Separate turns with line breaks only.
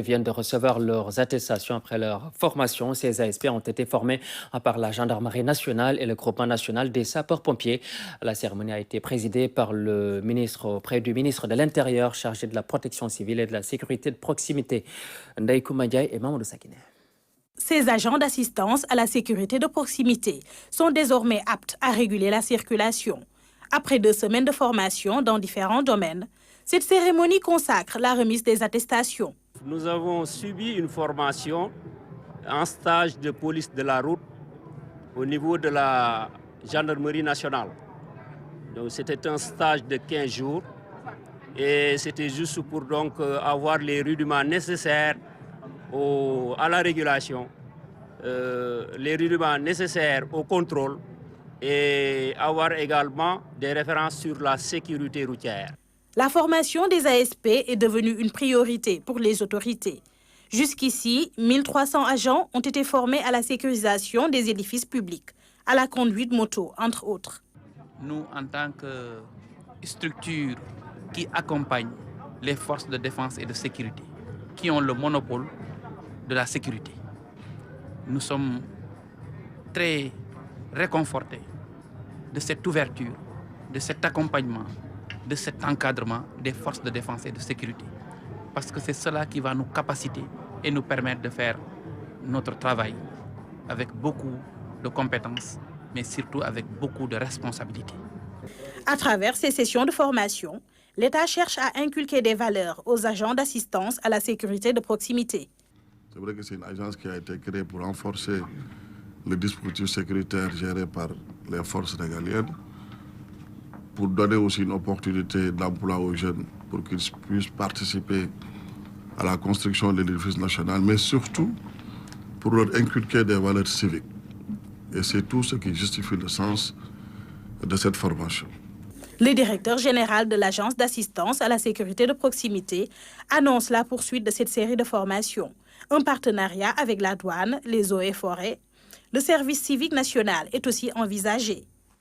Viennent de recevoir leurs attestations après leur formation. Ces ASP ont été formés par la Gendarmerie nationale et le groupement national des sapeurs-pompiers. La cérémonie a été présidée par le ministre auprès du ministre de l'Intérieur chargé de la protection civile et de la sécurité de proximité, Ndeye Coumba Ndiaye et Mamadou Sakine.
Ces agents d'assistance à la sécurité de proximité sont désormais aptes à réguler la circulation. Après 2 semaines de formation dans différents domaines, cette cérémonie consacre la remise des attestations.
Nous avons subi une formation en stage de police de la route au niveau de la gendarmerie nationale. Donc c'était un stage de 15 jours et c'était juste pour donc avoir les rudiments nécessaires à la régulation, les rudiments nécessaires au contrôle et avoir également des références sur la sécurité routière.
La formation des ASP est devenue une priorité pour les autorités. Jusqu'ici, 1300 agents ont été formés à la sécurisation des édifices publics, à la conduite moto, entre autres.
Nous, en tant que structure qui accompagne les forces de défense et de sécurité, qui ont le monopole de la sécurité, nous sommes très réconfortés de cette ouverture, de cet accompagnement, de cet encadrement des forces de défense et de sécurité. Parce que c'est cela qui va nous capaciter et nous permettre de faire notre travail avec beaucoup de compétences, mais surtout avec beaucoup de responsabilités.
À travers ces sessions de formation, l'État cherche à inculquer des valeurs aux agents d'assistance à la sécurité de proximité.
C'est vrai que c'est une agence qui a été créée pour renforcer le dispositif sécuritaire géré par les forces régaliennes, pour donner aussi une opportunité d'emploi aux jeunes, pour qu'ils puissent participer à la construction de l'édifice national, mais surtout pour leur inculquer des valeurs civiques. Et c'est tout ce qui justifie le sens de cette formation.
Le directeur général de l'Agence d'assistance à la sécurité de proximité annonce la poursuite de cette série de formations. Un partenariat avec la douane, les eaux et forêts. Le service civique national est aussi envisagé.